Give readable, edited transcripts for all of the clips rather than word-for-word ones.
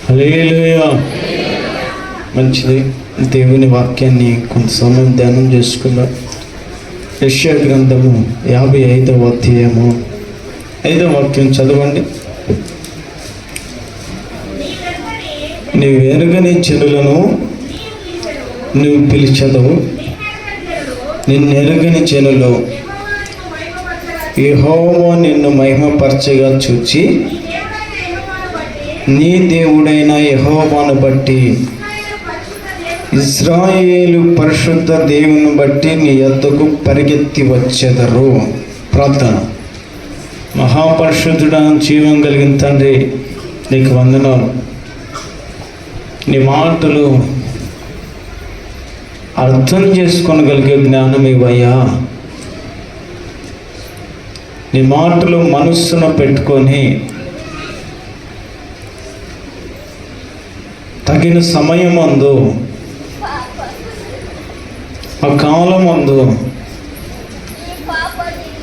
హల్లెలూయా. మంచిది. దేవుని వాక్యాన్ని కొంత సమయం ధ్యానం చేసుకుందాం. యెషయా గ్రంథము 55వ అధ్యాయము 5వ వాక్యం చదవండి. నీవు ఎరుగని జనులను నువ్వు పిలిచెదవు, నిన్నెరుగని జనులు యెహోవా నిన్ను మహిమపరచగా చూచి నీ దేవుడైన యెహోవాను బట్టి, ఇశ్రాయేలు పరిశుద్ధ దేవుని బట్టి నీ యొద్దకు పరిగెత్తి వచ్చెదరు. ప్రార్థన. మహాపరిశుద్ధుడా, జీవం కలిగిన తండ్రి, నీకు వందనాలు. నీ మాటలు అర్థం చేసుకోగలిగే జ్ఞానం ఇవయ్యా. నీ మాటలు మనస్సును పెట్టుకొని తగిన సమయమందు, ఆ కాలమందు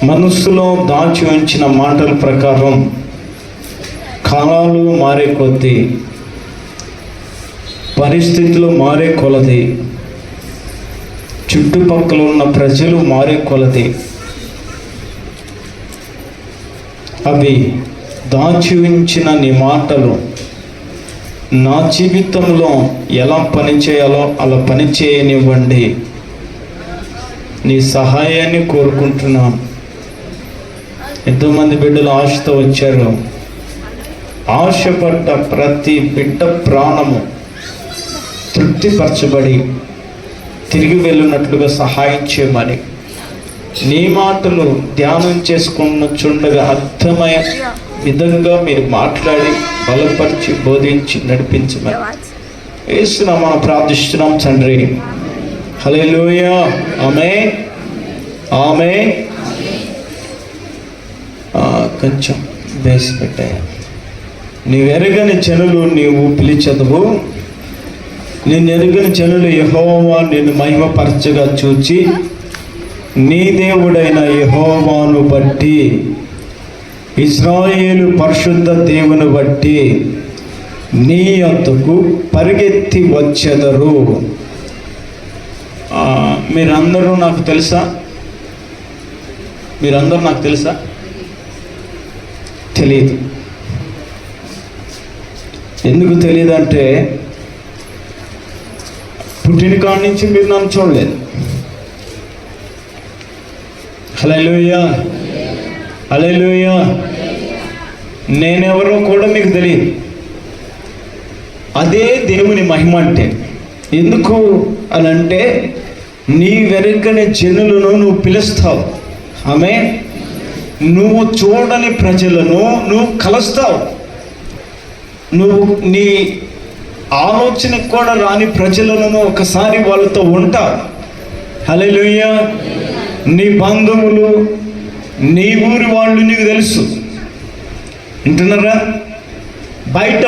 మనస్సులో దాచి ఉంచిన మాటల ప్రకారం కాలాలు మారే కొద్దీ, పరిస్థితులు మారే కొలది, చుట్టుపక్కల ఉన్న ప్రజలు మారే కొలది, అవి దాచి ఉంచిన నీ మాటలు నా జీవితంలో ఎలా పనిచేయాలో అలా పని చేయనివ్వండి. నీ సహాయాన్ని కోరుకుంటున్నాను. ఎంతోమంది బిడ్డలు ఆశతో వచ్చారు. ఆశపడ్డ ప్రతి బిడ్డ ప్రాణము తృప్తిపరచబడి తిరిగి వెళ్ళినట్లుగా సహాయం చేయమని, నీ మాటలు ధ్యానం చేసుకున్నచుండగా అర్థమయ్యే విధంగా మీరు మాట్లాడి బలపరిచి బోధించి నడిపించమని యేసు నామమున ప్రార్థిస్తున్నాం తండ్రి. హల్లెలూయా. ఆమేన్. ఆమేన్. కొంచెం బేస్ పెట్టాయి. నీవెరగని జనులు నీవు పిలిచెదవు, నిన్నెరుగని జనులు యెహోవా నిన్ను మహిమపరచగా చూచి నీ దేవుడైన యెహోవాను బట్టి, ఇశ్రాయేలు పరిశుద్ధ దేవుని బట్టి నీ యొద్దకు పరిగెత్తి వచ్చెదరు. మీరందరూ నాకు తెలుసా? మీరందరూ నాకు తెలుసా? తెలియదు. ఎందుకు తెలియదంటే, పుట్టిన కాడి నుంచి మీరు నన్ను చూడలేదు. హల్లెలూయా. హల్లెలూయా. నేనెవరో కూడా మీకు తెలియదు. అదే దేవుని మహిమ అంటే. ఎందుకు అని అంటే, నీ వెరగని జనులను నువ్వు పిలుస్తావు. ఆమె నువ్వు చూడని ప్రజలను నువ్వు కలుస్తావు. నువ్వు నీ ఆలోచనకు కూడా రాని ప్రజలను ఒకసారి వాళ్ళతో ఉంటావు. హల్లెలూయా. నీ బంధువులు, నీ ఊరి వాళ్ళు నీకు తెలుసు. వింటున్నారా? బయట